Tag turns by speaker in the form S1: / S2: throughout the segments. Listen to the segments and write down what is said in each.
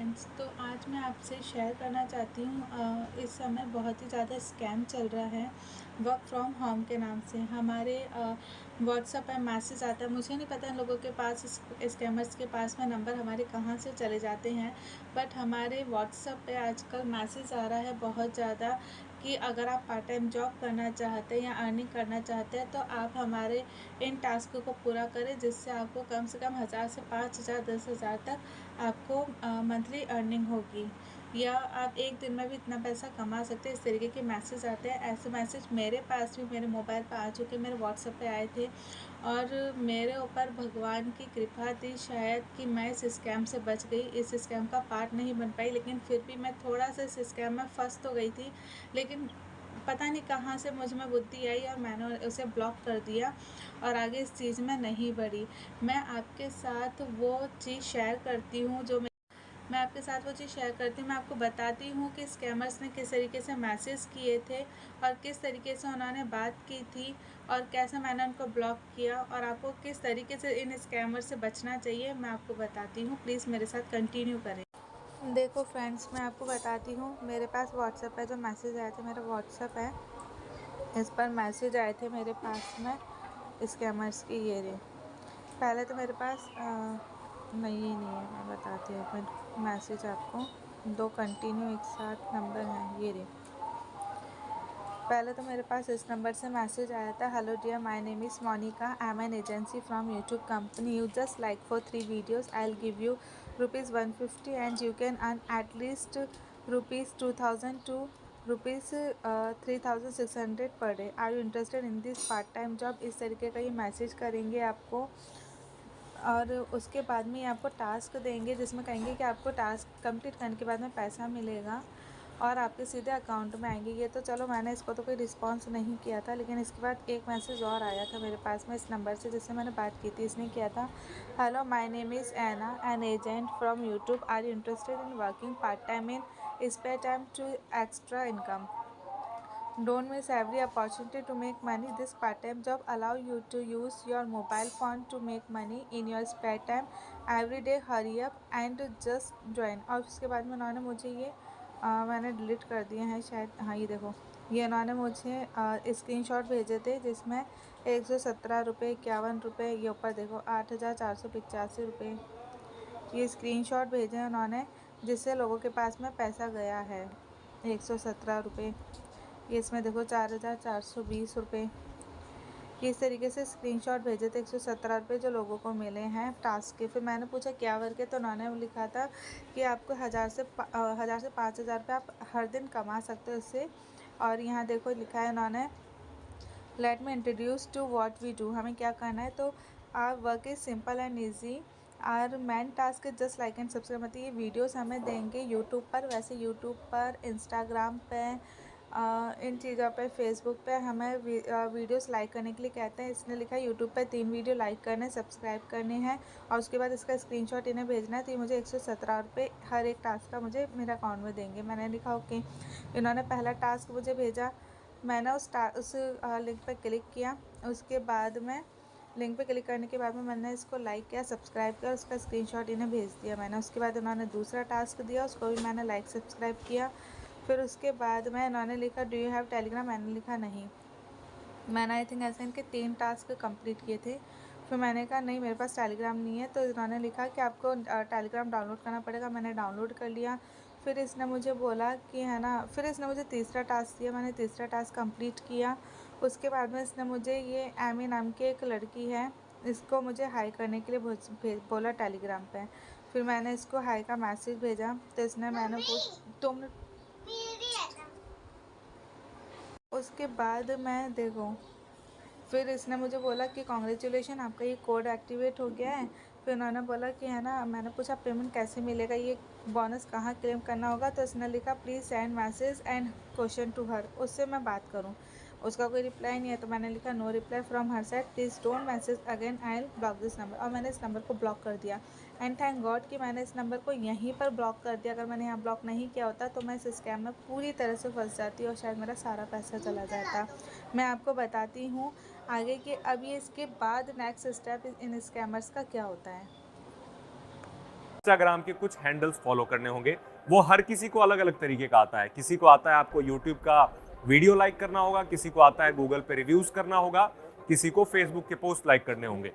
S1: Friends, तो आज मैं आपसे शेयर करना चाहती हूँ। इस समय बहुत ही ज़्यादा स्कैम चल रहा है वर्क फ्रॉम होम के नाम से। हमारे व्हाट्सएप पे मैसेज आता है। मुझे नहीं पता इन लोगों के पास, स्कैमर्स के पास में नंबर हमारे कहाँ से चले जाते हैं, बट हमारे व्हाट्सएप पे आजकल मैसेज आ रहा है बहुत ज़्यादा कि अगर आप पार्ट टाइम जॉब करना चाहते हैं या अर्निंग करना चाहते हैं तो आप हमारे इन टास्क को पूरा करें, जिससे आपको कम से कम 1000 से 5000 10,000 तक आपको मंथली अर्निंग होगी, या आप एक दिन में भी इतना पैसा कमा सकते हैं। इस तरीके के मैसेज आते हैं। ऐसे मैसेज मेरे पास भी मेरे मोबाइल पर आ चुके, मेरे व्हाट्सएप पे आए थे, और मेरे ऊपर भगवान की कृपा थी शायद कि मैं इस स्कैम से बच गई, इस स्कैम का पार्ट नहीं बन पाई। लेकिन फिर भी मैं थोड़ा सा इस स्कैम में फंस तो गई थी, लेकिन पता नहीं कहाँ से मुझ में बुद्धि आई और मैंने उसे ब्लॉक कर दिया और आगे इस चीज़ में नहीं बढ़ी। मैं आपके साथ वो चीज़ शेयर करती हूँ जो मैं आपके साथ वो चीज़ शेयर करती हूँ। मैं आपको बताती हूँ कि स्कैमर्स ने किस तरीके से मैसेज किए थे और किस तरीके से उन्होंने बात की थी और कैसे मैंने उनको ब्लॉक किया, और आपको किस तरीके से इन स्कैमर से बचना चाहिए मैं आपको बताती हूँ। प्लीज़ मेरे साथ कंटिन्यू करें। देखो फ्रेंड्स, मैं आपको बताती हूँ, मेरे पास व्हाट्सएप पे जो मैसेज आए थे, मेरा व्हाट्सएप है, इस पर मैसेज आए थे मेरे पास में स्कैमर्स की। ये रहे। पहले तो मेरे पास नहीं, ये नहीं है, मैं बताती हूँ। एक मैसेज आपको, दो कंटिन्यू एक साथ नंबर हैं, ये रहे। पहले तो मेरे पास इस नंबर से मैसेज आया था, hello dear, my name is Monica, I am an agency from YouTube company, you just like for 3 videos, I will give you ₹150 and you can earn at least ₹2000 to ₹3600 per day. Are you interested in this part time job? इस तरीके का ये message करेंगे आपको, और उसके बाद में ये आपको टास्क देंगे जिसमें कहेंगे कि आपको टास्क कंप्लीट करने के बाद में पैसा मिलेगा और आपके सीधे अकाउंट में आएंगे। ये तो चलो, मैंने इसको तो कोई रिस्पांस नहीं किया था, लेकिन इसके बाद एक मैसेज और आया था मेरे पास में इस नंबर से जिससे मैंने बात की थी। इसने किया था, hello, my name is Anna, an agent from YouTube, are you interested in working part time in spare time to extra income? Don't miss every opportunity to make money. This part-time job allow you to use your mobile phone to make money in your spare time every day. Hurry up and just join. और उसके बाद में उन्होंने मुझे ये मैंने delete कर दिए हैं शायद। हाँ, ये देखो, ये उन्होंने मुझे स्क्रीनशॉट भेजे थे जिसमें 117 रुपये 51 रुपये, ये ऊपर देखो 8485 रुपये, ये स्क्रीनशॉट भेजे हैं उन्होंने, जिससे लोगों के पास में पैसा गया है 117 रुपये। ये इसमें देखो 4420 रुपये। ये इस तरीके से स्क्रीनशॉट भेजे थे 117 रुपये जो लोगों को मिले हैं टास्क के। फिर मैंने पूछा क्या वर्क है, तो उन्होंने लिखा था कि आपको 1000 से 5000 रुपये आप हर दिन कमा सकते हो इससे। और यहाँ देखो लिखा है उन्होंने, let me introduce to what we do. हमें क्या करना है, तो our work is simple and easy, our main task is just like and subscribe. मतलब ये वीडियोस हमें देंगे यूट्यूब पर, वैसे यूट्यूब पर, इंस्टाग्राम पे, इन चीज़ों पे, फेसबुक पे हमें वीडियोस लाइक करने के लिए कहते हैं। इसने लिखा है यूट्यूब पे 3 वीडियो लाइक करने, सब्सक्राइब करने हैं, और उसके बाद इसका स्क्रीनशॉट इन्हें भेजना है। तो ये मुझे 117 रुपये हर एक टास्क का मुझे मेरे अकाउंट में देंगे। मैंने लिखा ओके। इन्होंने पहला टास्क मुझे भेजा, मैंने उस लिंक पर क्लिक किया। उसके बाद में लिंक पे क्लिक करने के बाद में मैंने इसको लाइक किया, सब्सक्राइब किया, उसका स्क्रीनशॉट इन्हें भेज दिया मैंने। उसके बाद उन्होंने दूसरा टास्क दिया, उसको भी मैंने लाइक सब्सक्राइब किया। फिर उसके बाद में इन्होंने लिखा डू यू हैव टेलीग्राम? मैंने लिखा नहीं। मैंने आई थिंक ऐसे इनके 3 टास्क कंप्लीट किए थे। फिर मैंने कहा नहीं, मेरे पास टेलीग्राम नहीं है। तो इन्होंने लिखा कि आपको टेलीग्राम डाउनलोड करना पड़ेगा। मैंने डाउनलोड कर लिया। फिर इसने मुझे बोला कि है ना, फिर इसने मुझे तीसरा टास्क दिया, मैंने तीसरा टास्क कंप्लीट किया। उसके बाद में इसने मुझे, ये एमी नाम की एक लड़की है, इसको मुझे हाई करने के लिए बोला टेलीग्राम पे। फिर मैंने इसको हाई का मैसेज भेजा, तो इसने मैंने तुम उसके बाद मैं देखो, फिर इसने मुझे बोला कि कॉन्ग्रेचुलेशन, आपका ये कोड एक्टिवेट हो गया है। फिर उन्होंने बोला कि है ना, मैंने पूछा पेमेंट कैसे मिलेगा, ये बोनस कहाँ क्लेम करना होगा, तो इसने लिखा please send message and question to her, उससे मैं बात करूँ। उसका कोई रिप्लाई नहीं है, तो मैंने लिखा no reply from her side, please don't message again, I will block this number. और मैंने इस नंबर को ब्लॉक कर दिया। एंड थैंक गॉड कि मैंने इस नंबर को यहीं पर ब्लॉक कर दिया। अगर मैंने यहाँ ब्लॉक नहीं किया होता तो मैं इस स्कैम में पूरी तरह से फंस जाती और शायद मेरा सारा पैसा चला जाता। मैं आपको बताती हूँ आगे कि अब ये इसके बाद नेक्स्ट स्टेप इन स्कैमर्स का क्या होता है।
S2: इंस्टाग्राम के कुछ हैंडल्स फॉलो करने होंगे। वो हर किसी को अलग अलग तरीके का आता है। किसी को आता है आपको यूट्यूब का वीडियो लाइक करना होगा, किसी को आता है गूगल पे रिव्यूज करना होगा, किसी को फेसबुक के पोस्ट लाइक करने होंगे।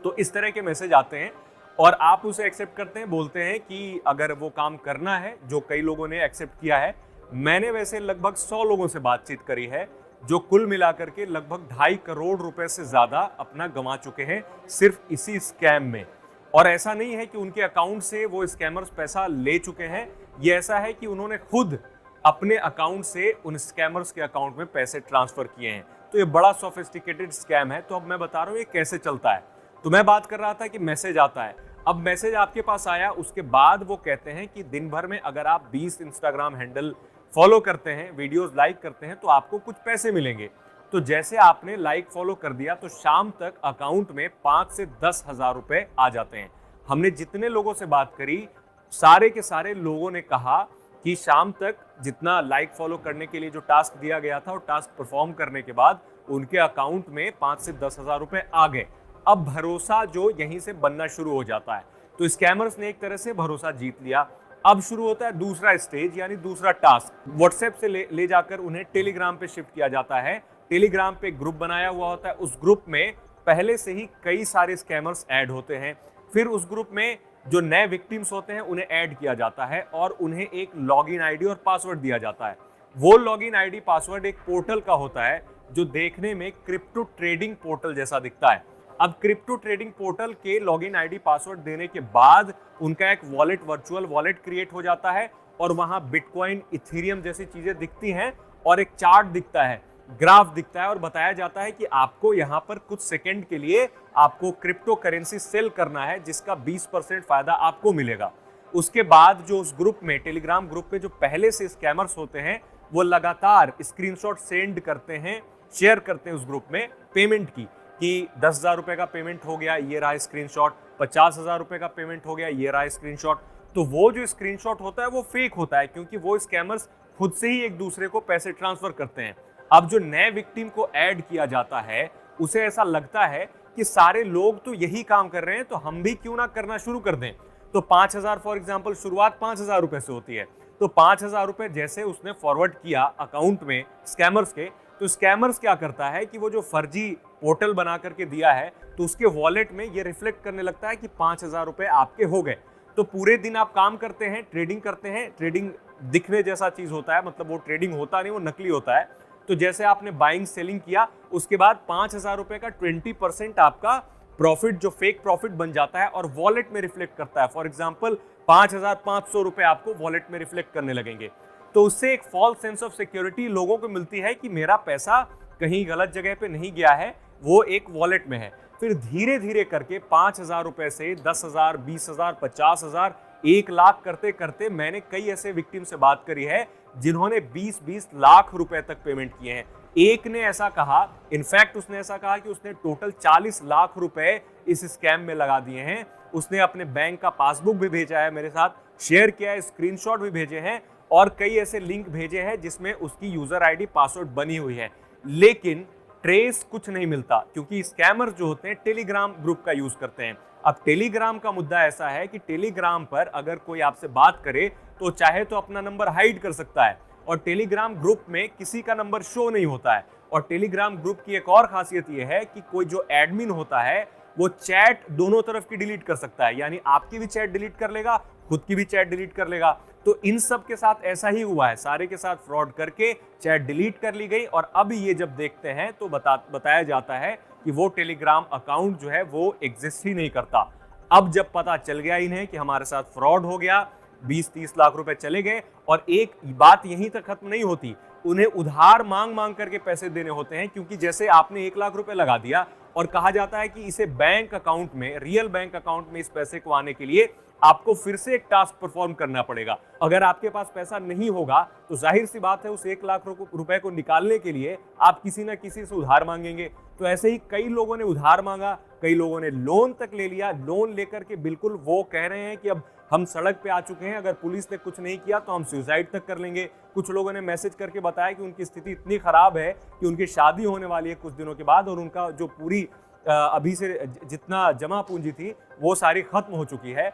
S2: तो इस तरह के मैसेज आते हैं और आप उसे एक्सेप्ट करते हैं, बोलते हैं कि अगर वो काम करना है, जो कई लोगों ने एक्सेप्ट किया है। मैंने वैसे लगभग 100 लोगों से बातचीत करी है जो कुल मिलाकर के लगभग 2.5 करोड़ रुपए से ज्यादा अपना गंवा चुके हैं सिर्फ इसी स्कैम में। और ऐसा नहीं है कि उनके अकाउंट से वो स्कैमर्स पैसा ले चुके हैं, ये ऐसा है कि उन्होंने खुद अपने अकाउंट से उन स्कैमर्स के अकाउंट में पैसे ट्रांसफर किए हैं। तो ये बड़ा सोफिस्टिकेटेड स्कैम है। तो अब मैं बता रहा हूं ये कैसे चलता है। तो मैं बात कर रहा था कि मैसेज आता है। अब मैसेज आपके पास आया, उसके बाद वो कहते हैं कि दिन भर में अगर आप 20 इंस्टाग्राम हैंडल फॉलो करते हैं, वीडियोस लाइक करते हैं, तो आपको कुछ पैसे मिलेंगे। तो जैसे आपने लाइक फॉलो कर दिया तो शाम तक अकाउंट में 5 से 10 हजार रुपए आ जाते हैं। हमने जितने लोगों से बात करी, सारे के सारे लोगों ने कहा कि शाम तक जितना लाइक फॉलो करने के लिए जो टास्क दिया गया था, वो टास्क परफॉर्म करने के बाद उनके अकाउंट में 5 से 10 हजार रुपए आ गए। अब भरोसा जो यहीं से बनना शुरू हो जाता है। तो स्कैमर्स ने एक तरह से भरोसा जीत लिया। अब शुरू होता है दूसरा स्टेज, यानी दूसरा टास्क। व्हाट्सएप से ले जाकर उन्हें टेलीग्राम पे शिफ्ट किया जाता है। टेलीग्राम पे ग्रुप बनाया हुआ होता है, उस ग्रुप में पहले से ही कई सारे स्कैमर्स ऐड होते हैं। फिर उस ग्रुप में जो नए विक्टिम्स होते हैं उन्हें ऐड किया जाता है और उन्हें एक लॉगिन आईडी और पासवर्ड दिया जाता है। वो लॉगिन आईडी पासवर्ड एक पोर्टल का होता है जो देखने में क्रिप्टो ट्रेडिंग पोर्टल जैसा दिखता है। अब क्रिप्टो ट्रेडिंग पोर्टल के लॉगिन आईडी पासवर्ड देने के बाद उनका एक वॉलेट, वर्चुअल वॉलेट क्रिएट हो जाता है और वहां बिटकॉइन, इथेरियम जैसी चीजें दिखती हैं और एक चार्ट दिखता है, ग्राफ दिखता है और बताया जाता है कि आपको यहाँ पर कुछ सेकंड के लिए आपको क्रिप्टो करेंसी सेल करना है जिसका 20% फायदा आपको मिलेगा। उसके बाद जो उस ग्रुप में, टेलीग्राम ग्रुप में जो पहले से स्कैमर्स होते हैं, वो लगातार स्क्रीनशॉट सेंड करते हैं, शेयर करते हैं उस ग्रुप में पेमेंट की, कि 10,000 रुपए का पेमेंट हो गया, ये रहा स्क्रीनशॉट, 50,000 रुपए का पेमेंट हो गया, ये रहा स्क्रीनशॉट। तो वो जो स्क्रीनशॉट होता है वो फेक होता है, क्योंकि वो स्कैमर्स खुद से ही एक दूसरे को पैसे ट्रांसफर करते हैं। अब जो नए विक्टिम को ऐड किया जाता है, उसे ऐसा लगता है कि सारे लोग तो यही काम कर रहे हैं, तो हम भी क्यों ना करना शुरू कर दें। तो 5,000 फॉर एग्जाम्पल, शुरुआत 5,000 रुपए से होती है। तो 5,000 रुपए जैसे उसने फॉरवर्ड किया अकाउंट में स्कैमर्स के, तो स्कैमर्स क्या करता है कि वो जो फर्जी पोर्टल बना करके दिया है, तो उसके वॉलेट में ये रिफ्लेक्ट करने लगता है कि 5,000 रुपए आपके हो गए। तो पूरे दिन आप काम करते हैं, ट्रेडिंग करते हैं, ट्रेडिंग दिखने जैसा चीज होता है, मतलब वो ट्रेडिंग होता नहीं, वो नकली होता है। तो जैसे आपने बाइंग सेलिंग किया, उसके बाद 5,000 रुपए का 20% आपका प्रॉफिट, जो फेक प्रॉफिट बन जाता है और वॉलेट में रिफ्लेक्ट करता है। फॉर एग्जाम्पल 5,500 रुपए आपको वॉलेट में रिफ्लेक्ट करने लगेंगे। तो उससे एक फॉल्स सेंस ऑफ सिक्योरिटी लोगों को मिलती है कि मेरा पैसा कहीं गलत जगह पे नहीं गया है, वो एक वॉलेट में है। फिर धीरे धीरे करके 5,000 रुपए से 10,000, 20,000, 50,000, 1 लाख करते करते मैंने कई ऐसे विक्टिम से बात करी है जिन्होंने 20-20 लाख रुपए तक पेमेंट किए हैं। एक ने ऐसा कहा, इनफैक्ट उसने ऐसा कहा कि उसने टोटल 40 लाख रुपए इस स्कैम में लगा दिए हैं। उसने अपने बैंक का पासबुक भी भेजा है, मेरे साथ शेयर किया है, स्क्रीनशॉट भी भेजे हैं और कई ऐसे लिंक भेजे हैं जिसमें उसकी यूजर आईडी, पासवर्ड बनी हुई है। लेकिन ट्रेस कुछ नहीं मिलता, क्योंकि स्कैमर जो होते हैं टेलीग्राम ग्रुप का यूज करते हैं। अब टेलीग्राम का मुद्दा ऐसा है कि टेलीग्राम पर अगर कोई आपसे बात करे तो चाहे तो अपना नंबर हाइड कर सकता है और टेलीग्राम ग्रुप में किसी का नंबर शो नहीं होता है। और टेलीग्राम ग्रुप की एक और खासियत यह है कि कोई जो एडमिन होता है वो चैट दोनों तरफ की डिलीट कर सकता है, यानी आपकी भी चैट डिलीट कर लेगा, खुद की भी चैट डिलीट कर लेगा। तो इन सब के साथ ऐसा ही हुआ है, सारे के साथ फ्रॉड करके चैट डिलीट कर ली गई। और अब ये जब देखते हैं तो बताया जाता है कि वो टेलीग्राम अकाउंट जो है वो एग्जिस्ट ही नहीं करता। अब जब पता चल गया इन्हें कि हमारे साथ फ्रॉड हो गया, 20-30 लाख रुपए चले गए, और एक बात यहीं तक खत्म नहीं होती, उन्हें उधार मांग मांग करके पैसे देने होते हैं। क्योंकि जैसे आपने 1 लाख रुपए लगा दिया और कहा जाता है कि इसे बैंक अकाउंट में, रियल बैंक अकाउंट में इस पैसे को आने के लिए आपको फिर से एक टास्क परफॉर्म करना पड़ेगा। अगर आपके पास पैसा नहीं होगा तो जाहिर सी बात है उस 1 लाख रुपए को निकालने के लिए आप किसी ना किसी से उधार मांगेंगे। तो ऐसे ही कई लोगों ने उधार मांगा, कई लोगों ने लोन तक ले लिया। लोन लेकर के बिल्कुल वो कह रहे हैं कि अब हम सड़क पे आ चुके हैं, अगर पुलिस ने कुछ नहीं किया तो हम सुसाइड तक कर लेंगे। कुछ लोगों ने मैसेज करके बताया कि उनकी स्थिति इतनी खराब है कि उनकी शादी होने वाली है कुछ दिनों के बाद और उनका जो पूरी अभी से जितना जमा पूंजी थी वो सारी खत्म हो चुकी है।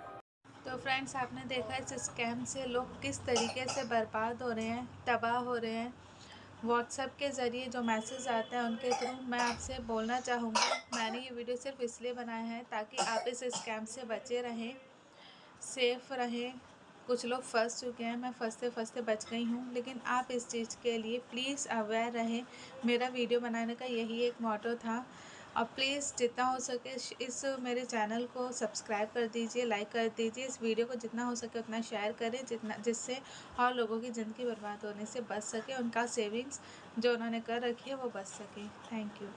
S1: तो फ्रेंड्स, आपने देखा इस स्कैम से लोग किस तरीके से बर्बाद हो रहे हैं, तबाह हो रहे हैं। व्हाट्सएप के ज़रिए जो मैसेज आते हैं उनके थ्रू मैं आपसे बोलना चाहूँगी, मैंने ये वीडियो सिर्फ इसलिए बनाया है ताकि आप इस स्कैम से बचे रहें, सेफ़ रहें। कुछ लोग फंस चुके हैं, मैं फंसते फंसते बच गई हूँ, लेकिन आप इस चीज़ के लिए प्लीज़ अवेयर रहें। मेरा वीडियो बनाने का यही एक मोटो था। और प्लीज़ जितना हो सके इस मेरे चैनल को सब्सक्राइब कर दीजिए, लाइक कर दीजिए, इस वीडियो को जितना हो सके उतना शेयर करें, जिससे और लोगों की ज़िंदगी बर्बाद होने से बच सके, उनका सेविंग्स जो उन्होंने कर रखी है वो बच सके। Thank you.